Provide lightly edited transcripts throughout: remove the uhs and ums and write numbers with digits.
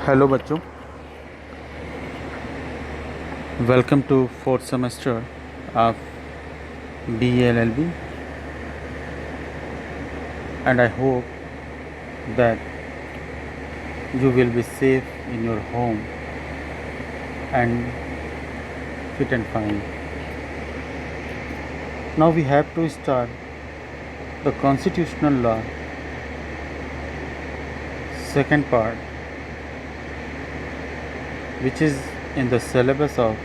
Hello बच्चों, welcome to fourth semester of BLLB and I hope that you will be safe in your home and fit and fine. Now we have to start the constitutional law second part, which is in the syllabus of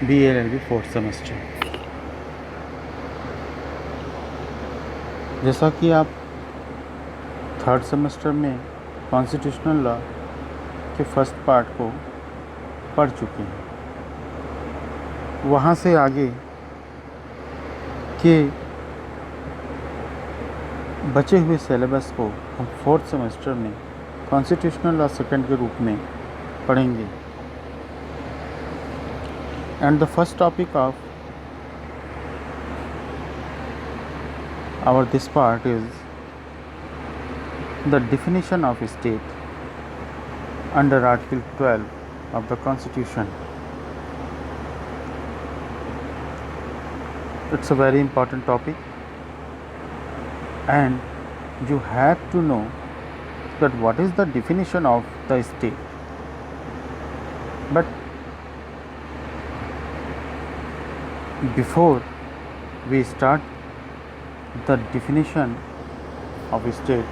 BLLB fourth semester. जैसा कि आप third semester में constitutional law के first part को पढ़ चुके हैं, वहाँ से आगे के बचे हुए सिलेबस को हम फोर्थ सेमेस्टर में कॉन्स्टिट्यूशनल लॉ सेकंड के रूप में पढ़ेंगे. And the first topic of our this part is the definition of state under Article 12 of the Constitution. It's a very important topic and you have to know that what is the definition of the state. But before we start the definition of a state,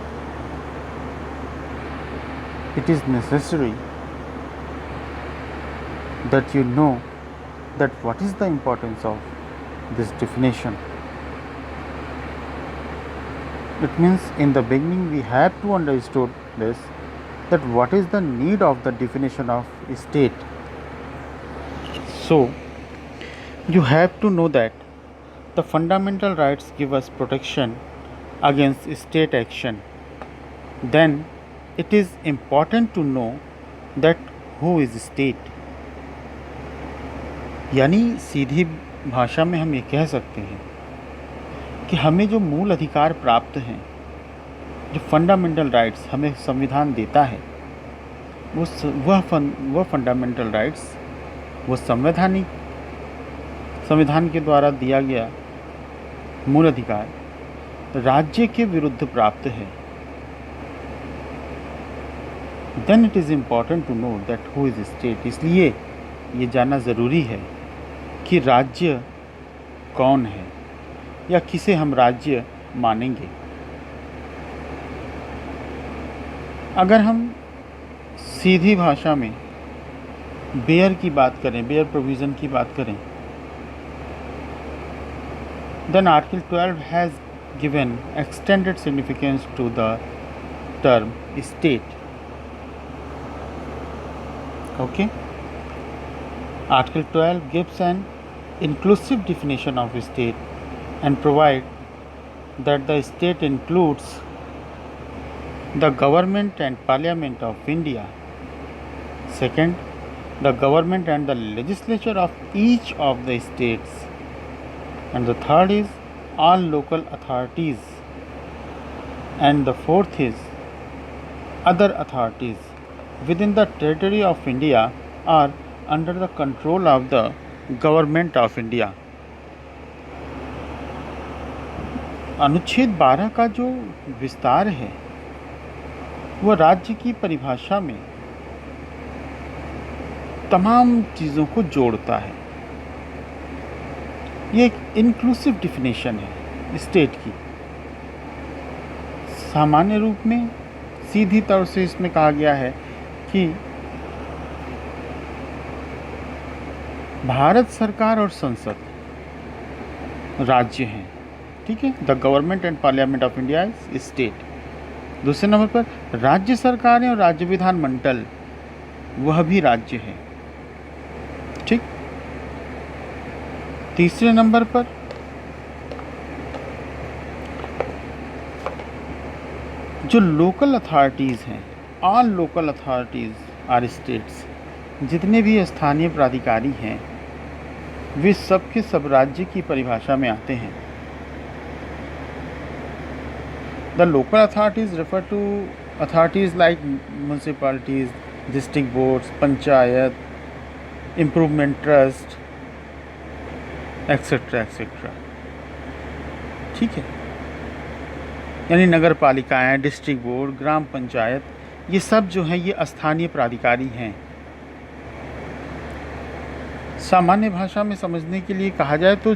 it is necessary that you know that what is the importance of this definition. It means in the beginning we have to understood this, that what is the need of the definition of a state. So you have to know that the fundamental rights give us protection against state action. Then it is important to know that who is state. यानी सीधी भाषा में हम ये कह सकते हैं कि हमें जो मूल अधिकार प्राप्त हैं, जो फंडामेंटल राइट्स हमें संविधान देता है, वह फंडामेंटल राइट्स वो संविधान के द्वारा दिया गया मूल अधिकार राज्य के विरुद्ध प्राप्त है. Then it is important to know that who is state. इसलिए ये जानना ज़रूरी है कि राज्य कौन है या किसे हम राज्य मानेंगे. अगर हम सीधी भाषा में बेयर की बात करें, बेयर प्रोविज़न की बात करें, then Article 12 has given extended significance to the term state. Okay? Article 12 gives an inclusive definition of state and provide that the state includes the government and parliament of India. Second, the government and the legislature of each of the states. And the third is all local authorities. And the fourth is other authorities within the territory of India are under the control of the government of India. अनुच्छेद 12 का जो विस्तार है वह राज्य की परिभाषा में तमाम चीज़ों को जोड़ता है. ये एक इंक्लूसिव डिफिनेशन है स्टेट की. सामान्य रूप में सीधी तौर से इसमें कहा गया है कि भारत सरकार और संसद राज्य हैं. ठीक है, the government and parliament of India is state. दूसरे नंबर पर राज्य सरकारें और राज्य विधानमंडल वह भी राज्य है. ठीक. तीसरे नंबर पर जो लोकल अथॉरिटीज़ हैं, all local authorities are states. जितने भी स्थानीय प्राधिकारी हैं वे सब के सब राज्य की परिभाषा में आते हैं. The local authorities refer to authorities like municipalities, district boards, panchayat, improvement trust, etcetera etcetera. ठीक है, यानी नगर पालिकाएँ, डिस्ट्रिक्ट बोर्ड, ग्राम पंचायत, ये सब जो हैं ये स्थानीय प्राधिकारी हैं। सामान्य भाषा में समझने के लिए कहा जाए तो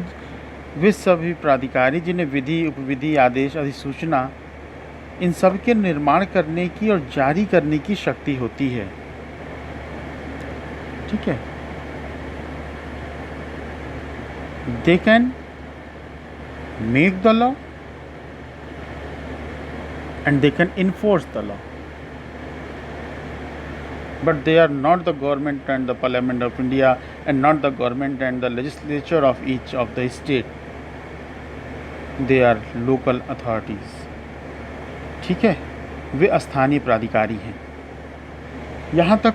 वे सभी प्राधिकारी जिन्हें विधि, उपविधि, आदेश, अधिसूचना, इन सब के निर्माण करने की और जारी करने की शक्ति होती है। ठीक है, they can make the law and they can enforce the law, but they are not the government and the Parliament of India, and not the government and the legislature of each of the state. They are local authorities. ठीक है, वे स्थानीय प्राधिकारी हैं। यहाँ तक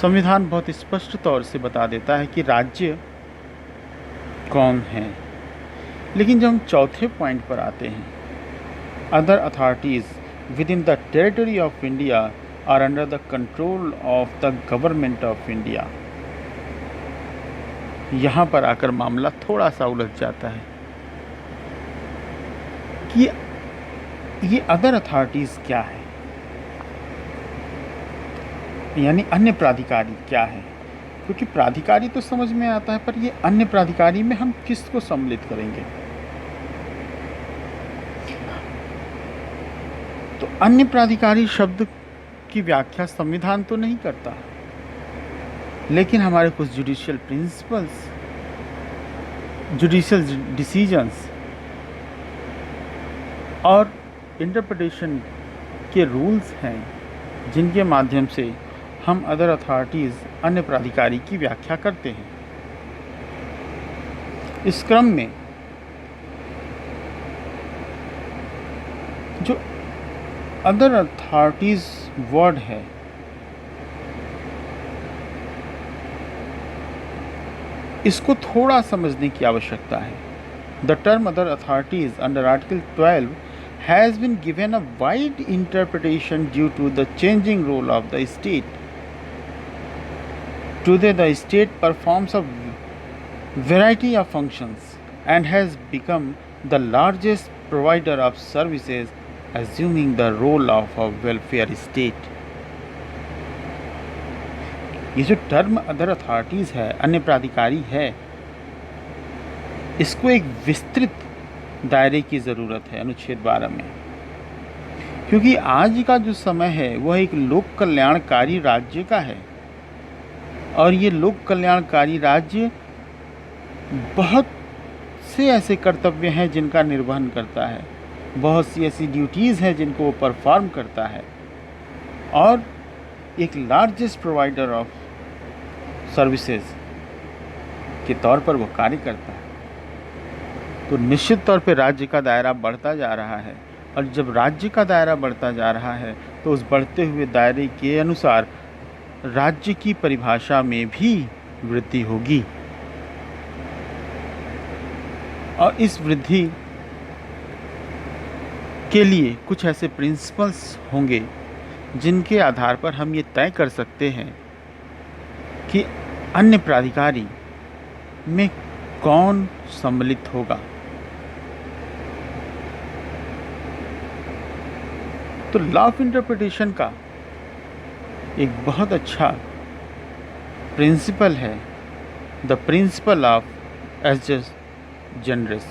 संविधान बहुत स्पष्ट तौर से बता देता है कि राज्य कौन है। लेकिन जब हम चौथे पॉइंट पर आते हैं, other authorities within the territory of India are under the control of the government of India, यहाँ पर आकर मामला थोड़ा सा उलझ जाता है कि ये अदर अथॉरिटीज़ क्या है, यानी अन्य प्राधिकारी क्या है। क्योंकि प्राधिकारी तो समझ में आता है, पर ये अन्य प्राधिकारी में हम किसको सम्मिलित करेंगे। तो अन्य प्राधिकारी शब्द की व्याख्या संविधान तो नहीं करता, लेकिन हमारे कुछ जुडिशियल प्रिंसिपल्स, जुडिशियल डिसीजंस और इंटरप्रिटेशन के रूल्स हैं, जिनके माध्यम से हम अदर अथॉरिटीज़, अन्य प्राधिकारी की व्याख्या करते हैं। इस क्रम में जो अदर अथॉरिटीज़ वर्ड है, इसको थोड़ा समझने की आवश्यकता है। The term other authorities under article 12 has been given a wide interpretation due to the changing role of the state. Today the state performs a variety of functions and has become the largest provider of services, assuming the role of a welfare state. ये जो term other authorities है, अन्य प्राधिकारी है, इसको एक विस्तृत दायरे की ज़रूरत है अनुच्छेद 12 में, क्योंकि आज का जो समय है वह एक लोक कल्याणकारी राज्य का है, और ये लोक कल्याणकारी राज्य बहुत से ऐसे कर्तव्य हैं जिनका निर्वहन करता है, बहुत सी ऐसी ड्यूटीज़ हैं जिनको वो परफॉर्म करता है, और एक लार्जेस्ट प्रोवाइडर ऑफ सर्विसेज के तौर पर वो कार्य करता है। तो निश्चित तौर पे राज्य का दायरा बढ़ता जा रहा है, और जब राज्य का दायरा बढ़ता जा रहा है तो उस बढ़ते हुए दायरे के अनुसार राज्य की परिभाषा में भी वृद्धि होगी, और इस वृद्धि के लिए कुछ ऐसे प्रिंसिपल्स होंगे जिनके आधार पर हम ये तय कर सकते हैं कि अन्य प्राधिकारी में कौन सम्मिलित होगा। तो लॉ ऑफ इंटरप्रिटेशन का एक बहुत अच्छा प्रिंसिपल है the principle of ejusdem generis,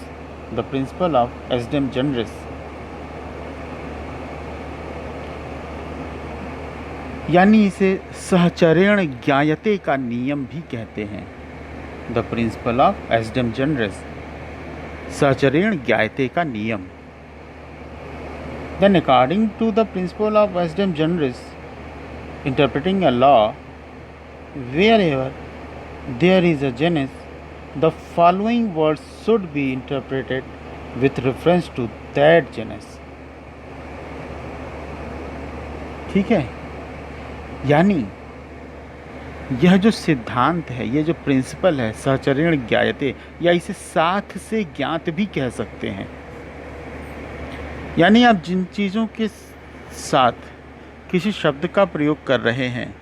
the principle of ejusdem generis, यानी इसे सहचरेण ज्ञायते का नियम भी कहते हैं। The principle of ejusdem generis, सहचरेण ज्ञायते का नियम। Then according to the principle of wisdom generis, interpreting a law, wherever there is a genus, the following words should be interpreted with reference to that genus. ठीक है, यानी यह जो सिद्धांत है, यह जो प्रिंसिपल है सहचरेण ज्ञायते, या इसे साथ से ज्ञात भी कह सकते हैं, यानी आप जिन चीज़ों के साथ किसी शब्द का प्रयोग कर रहे हैं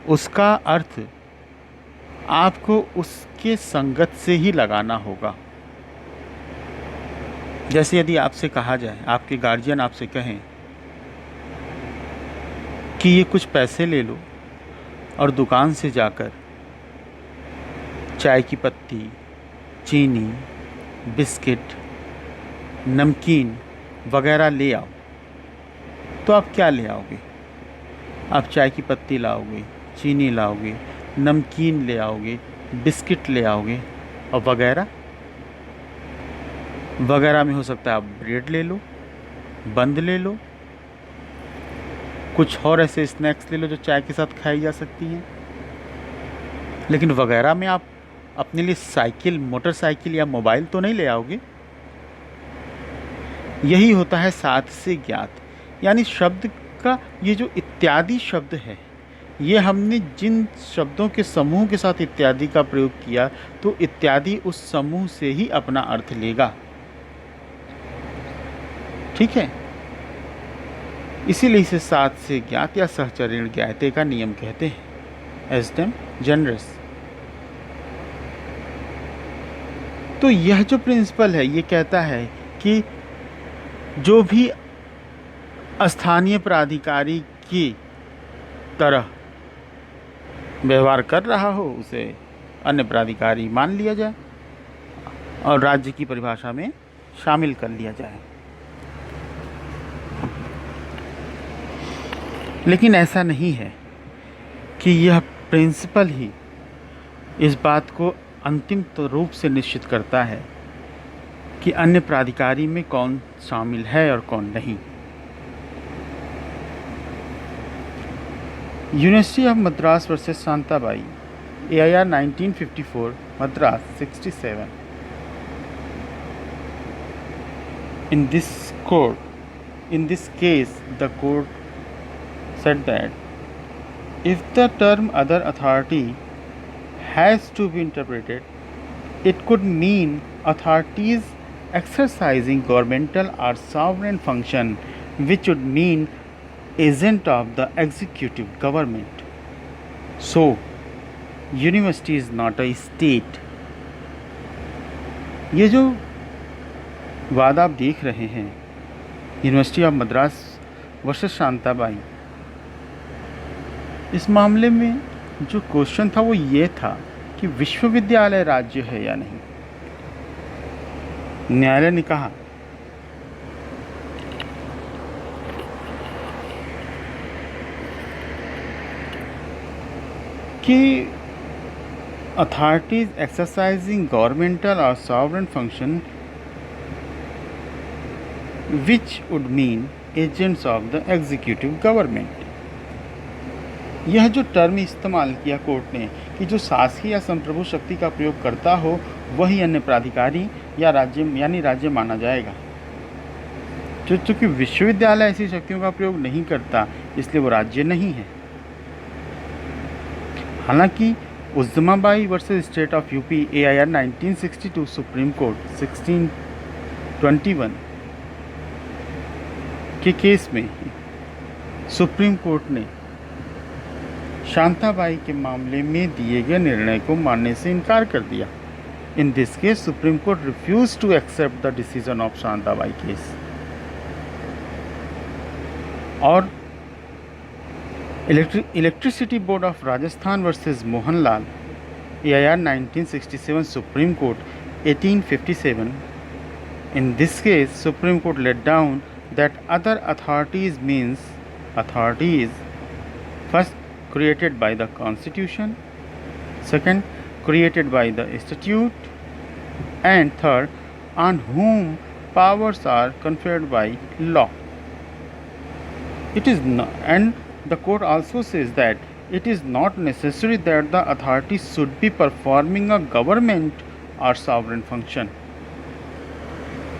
उसका अर्थ आपको उसके संगत से ही लगाना होगा। जैसे यदि आपसे कहा जाए, आपके गार्जियन आपसे कहें कि ये कुछ पैसे ले लो और दुकान से जाकर चाय की पत्ती, चीनी, बिस्किट, नमकीन वगैरह ले आओ, तो आप क्या ले आओगे? आप चाय की पत्ती लाओगे, चीनी लाओगे, नमकीन ले आओगे, बिस्किट ले आओगे और वगैरह वगैरह में हो सकता है आप ब्रेड ले लो, बंद ले लो, कुछ और ऐसे स्नैक्स ले लो जो चाय के साथ खाई जा सकती हैं। लेकिन वगैरह में आप अपने लिए साइकिल, मोटरसाइकिल या मोबाइल तो नहीं ले आओगे। यही होता है साथ से ज्ञात, यानी शब्द का ये जो इत्यादि शब्द है, ये हमने जिन शब्दों के समूह के साथ इत्यादि का प्रयोग किया तो इत्यादि उस समूह से ही अपना अर्थ लेगा। ठीक है, इसीलिए इसे साथ से ज्ञात या सहचरण ज्ञायते का नियम कहते हैं, एस्टेम जनरस। तो यह जो प्रिंसिपल है ये कहता है कि जो भी स्थानीय प्राधिकारी की तरह व्यवहार कर रहा हो उसे अन्य प्राधिकारी मान लिया जाए और राज्य की परिभाषा में शामिल कर लिया जाए। लेकिन ऐसा नहीं है कि यह प्रिंसिपल ही इस बात को अंतिम रूप से निश्चित करता है कि अन्य प्राधिकारी में कौन शामिल है और कौन नहीं। University of Madras versus Shantabai, AIR 1954, Madras 67. In this case, the court said that if the term other authority has to be interpreted, it could mean authorities exercising governmental or sovereign function, which would mean agent of the executive government. So, university is not a state. ये जो वाद आप देख रहे हैं university of Madras versus Shantabai, इस मामले में जो क्वेश्चन था वो ये था कि विश्वविद्यालय राज्य है या नहीं। न्यायालय ने कहा कि authorities exercising governmental or sovereign function, which would mean agents of the executive government. यह जो टर्म इस्तेमाल किया कोर्ट ने कि जो शासकीय या संप्रभु शक्ति का प्रयोग करता हो वही अन्य प्राधिकारी या राज्य यानी राज्य माना जाएगा। चूँकि विश्वविद्यालय ऐसी शक्तियों का प्रयोग नहीं करता इसलिए वो राज्य नहीं है। हालांकि Ujjambai versus state of UP, AIR 1962, supreme court 1621 के केस में सुप्रीम कोर्ट ने शांताबाई के मामले में दिए गए निर्णय को मानने से इनकार कर दिया। In this case supreme court refuse to accept the decision of Shantabai case. और electricity board of Rajasthan versus Mohanlal, AIR 1967, supreme court 1857. In this case, Supreme Court laid down that other authorities means authorities first created by the Constitution, second created by the statute, and third on whom powers are conferred by law. It is not, and the court also says that it is not necessary that the authority should be performing a government or sovereign function.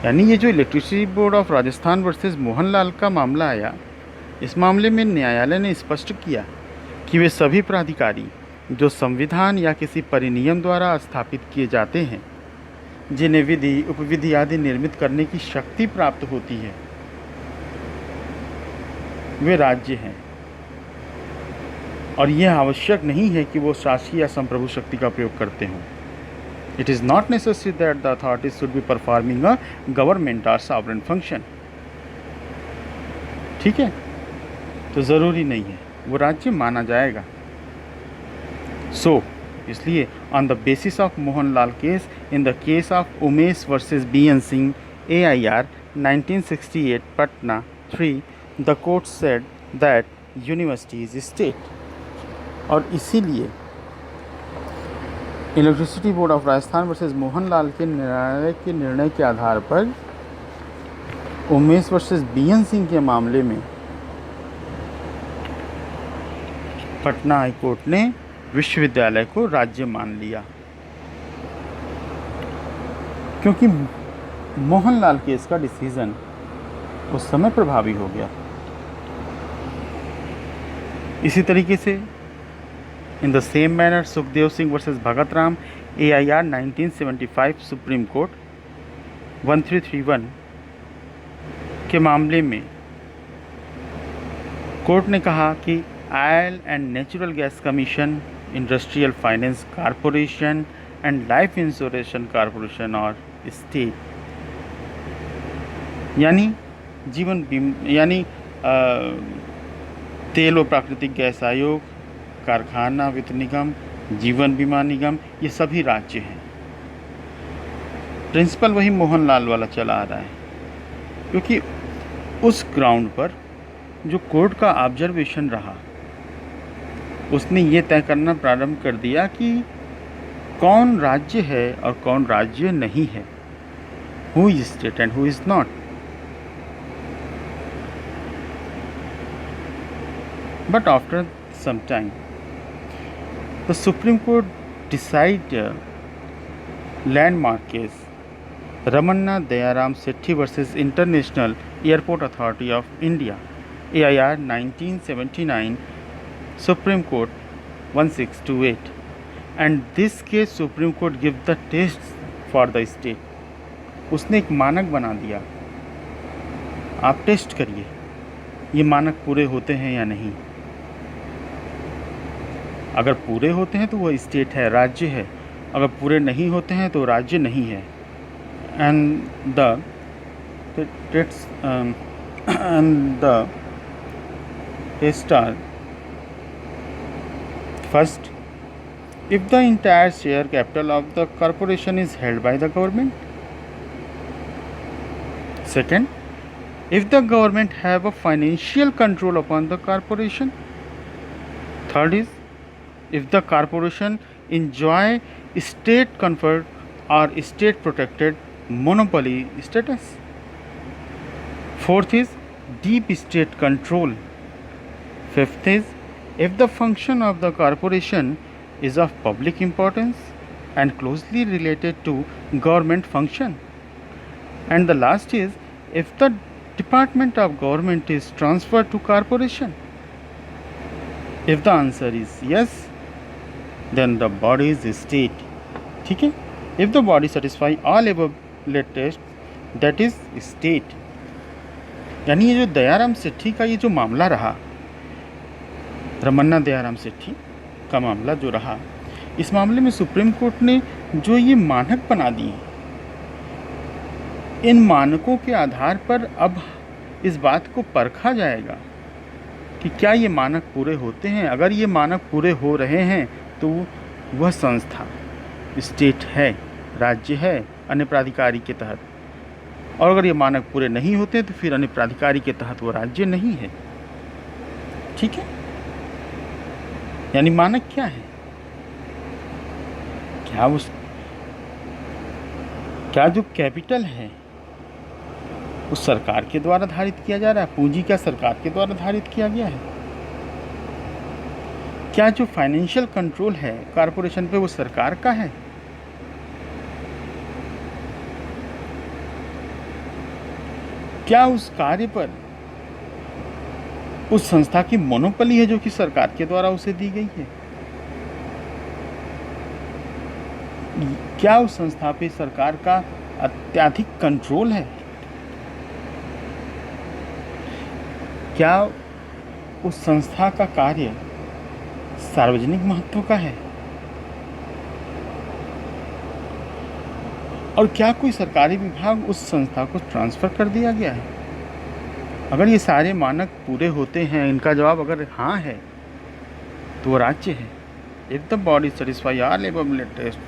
यानी ये जो electricity board of Rajasthan versus Mohanlal का मामला आया, इस मामले में न्यायालय ने स्पष्ट किया कि वे सभी प्राधिकारी जो संविधान या किसी परिनियम द्वारा स्थापित किए जाते हैं, जिन्हें विधि, उपविधि आदि निर्मित करने की शक्ति प्राप्त होती है, वे राज्य हैं, और यह आवश्यक नहीं है कि वो शासकीय या संप्रभु शक्ति का प्रयोग करते हों। It is not necessary that the authorities should be performing a government or sovereign function. ठीक है, तो ज़रूरी नहीं है, वो राज्य माना जाएगा। So, इसलिए on the basis of Mohanlal case, in the case of Umesh versus BN Singh AIR 1968 Patna 3, the court said that university is state. और इसीलिए electricity board of Rajasthan versus Mohanlal के निर्णय के आधार पर उमेश वर्सेस BN सिंह के मामले में पटना हाई कोर्ट ने विश्वविद्यालय को राज्य मान लिया, क्योंकि मोहनलाल केस का डिसीजन उस समय प्रभावी हो गया। इसी तरीके से इन the same manner Sukhdev Singh versus Bhagat Ram AIR 1975 supreme court 1331 के मामले में कोर्ट ने कहा कि oil and natural gas commission, industrial finance corporation and life insurance corporation और स्टेट, यानी जीवन बीमा, यानी तेल और प्राकृतिक गैस आयोग, कारखाना वित्त निगम, जीवन बीमा निगम, ये सभी राज्य हैं। प्रिंसिपल वही मोहनलाल वाला चला आ रहा है, क्योंकि उस ग्राउंड पर जो कोर्ट का ऑब्जर्वेशन रहा, उसने ये तय करना प्रारंभ कर दिया कि कौन राज्य है और कौन राज्य नहीं है, who is state and who is not. But after some time, the Supreme Court decided landmark case Ramanna Dayaram Sethi versus International Airport Authority of India AIR 1979 Supreme Court 1628, and this case Supreme Court give the test for the state. उसने एक मानक बना दिया, आप test करिए ये मानक पूरे होते हैं या नहीं। अगर पूरे होते हैं तो वह स्टेट है, राज्य है, अगर पूरे नहीं होते हैं तो राज्य नहीं है। And the test are first, if the entire share capital of the corporation is held by the government. Second, if the government have a financial control upon the corporation. Third is, if the corporation enjoy state conferred or state protected monopoly status. Fourth is deep state control. Fifth is, if the function of the corporation is of public importance and closely related to government function. And the last is, if the department of government is transferred to corporation. If the answer is yes, then the body is state. ठीक है, if the body satisfy all above test, that is state. यानी ये जो दयाराम सेठी का ये जो मामला रहा, रमन्ना दयाराम सेठी का मामला जो रहा, इस मामले में सुप्रीम कोर्ट ने जो ये मानक बना दिए, इन मानकों के आधार पर अब इस बात को परखा जाएगा कि क्या ये मानक पूरे होते हैं। अगर ये मानक पूरे हो रहे हैं तो वह संस्था स्टेट है, राज्य है अन्य प्राधिकारी के तहत, और अगर ये मानक पूरे नहीं होते तो फिर अन्य प्राधिकारी के तहत वो राज्य नहीं है। ठीक है, यानी मानक क्या है, क्या जो कैपिटल है उस सरकार के द्वारा धारित किया जा रहा है, पूंजी क्या सरकार के द्वारा धारित किया गया है, क्या जो फाइनेंशियल कंट्रोल है कॉरपोरेशन पे वो सरकार का है, क्या उस कार्य पर उस संस्था की मोनोपोली है जो कि सरकार के द्वारा उसे दी गई है, क्या उस संस्था पे सरकार का अत्यधिक कंट्रोल है, क्या उस संस्था का कार्य सार्वजनिक महत्व का है? और क्या कोई सरकारी विभाग उस संस्था को ट्रांसफ़र कर दिया गया है? अगर ये सारे मानक पूरे होते हैं, इनका जवाब अगर हाँ है, तो वो राज्य है। If the body satisfy all above test,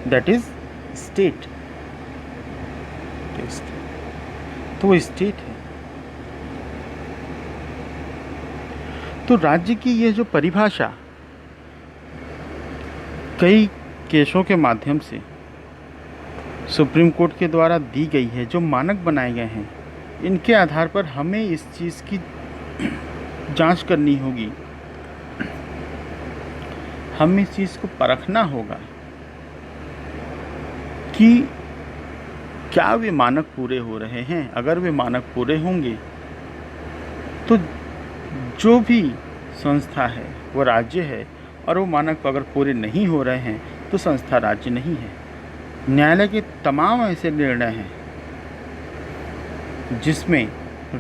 that is state test, तो वो स्टेट है। तो राज्य की ये जो परिभाषा कई केसों के माध्यम से सुप्रीम कोर्ट के द्वारा दी गई है, जो मानक बनाए गए हैं, इनके आधार पर हमें इस चीज़ की जांच करनी होगी, हमें इस चीज़ को परखना होगा कि क्या वे मानक पूरे हो रहे हैं। अगर वे मानक पूरे होंगे तो जो भी संस्था है वो राज्य है, और वो मानक अगर पूरे नहीं हो रहे हैं तो संस्था राज्य नहीं है। न्यायालय के तमाम ऐसे निर्णय हैं जिसमें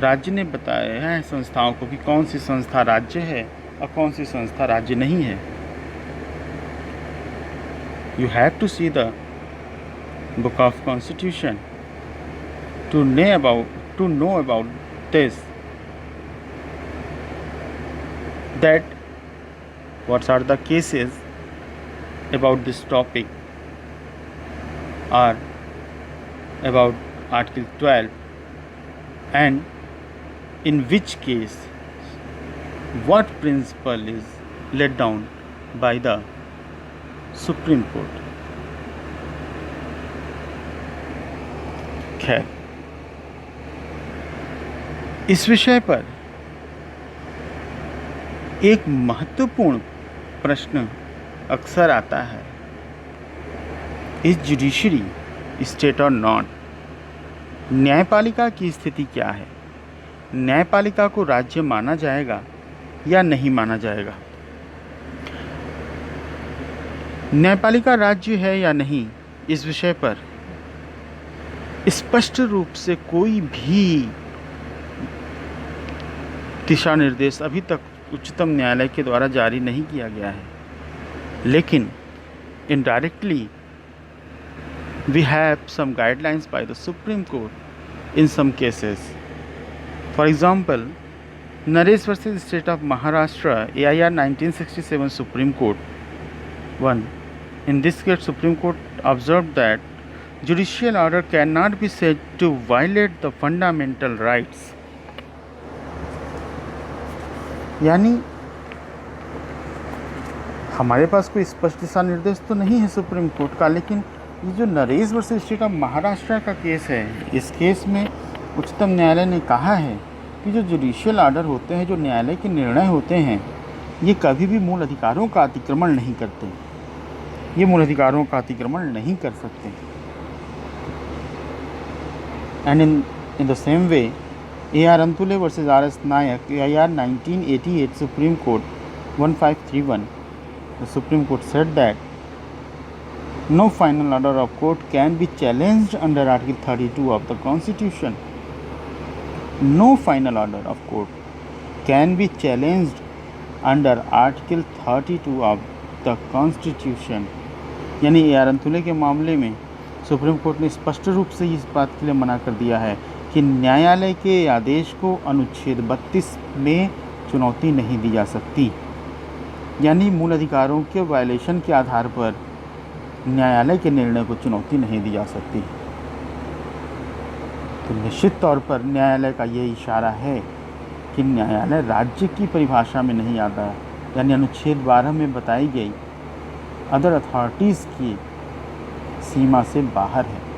राज्य ने बताया है संस्थाओं को कि कौन सी संस्था राज्य है और कौन सी संस्था राज्य नहीं है। You have to see the book of Constitution to know about this, that what are the cases about this topic or about Article 12, and in which case what principle is laid down by the supreme court. खैर, इस विषय पर एक महत्वपूर्ण प्रश्न अक्सर आता है, इज जुडिशरी स्टेट और नॉट? न्यायपालिका की स्थिति क्या है? न्यायपालिका को राज्य माना जाएगा या नहीं माना जाएगा? न्यायपालिका राज्य है या नहीं, इस विषय पर स्पष्ट रूप से कोई भी दिशा निर्देश अभी तक उच्चतम न्यायालय के द्वारा जारी नहीं किया गया है, लेकिन indirectly we have some guidelines by the Supreme Court in some cases. For example, Naresh versus State of Maharashtra, AIR 1967 Supreme Court 1. In this case, Supreme Court observed that judicial order cannot be said to violate the fundamental rights. यानी हमारे पास कोई स्पष्ट दिशा निर्देश तो नहीं है supreme court का, लेकिन ये जो Naresh versus state of Maharashtra का केस है, इस केस में उच्चतम न्यायालय ने कहा है कि जो जुडिशियल ऑर्डर होते हैं, जो न्यायालय के निर्णय होते हैं, ये कभी भी मूल अधिकारों का अतिक्रमण नहीं करते, ये मूल अधिकारों का अतिक्रमण नहीं कर सकते। And in the same way AR Antulay versus RS Nayak, AIR 1988 Supreme Court 1531, the Supreme Court said that no final order of court can be challenged under Article 32 of the Constitution. No final order of court can be challenged under Article 32 of the Constitution. यानी AR Antule के मामले में supreme court ने स्पष्ट रूप से इस बात के लिए मना कर दिया है कि न्यायालय के आदेश को अनुच्छेद 32 में चुनौती नहीं दी जा सकती, यानी मूल अधिकारों के वायलेशन के आधार पर न्यायालय के निर्णय को चुनौती नहीं दी जा सकती। तो निश्चित तौर पर न्यायालय का ये इशारा है कि न्यायालय राज्य की परिभाषा में नहीं आता है, यानी अनुच्छेद 12 में बताई गई अदर अथॉरिटीज़ की सीमा से बाहर है।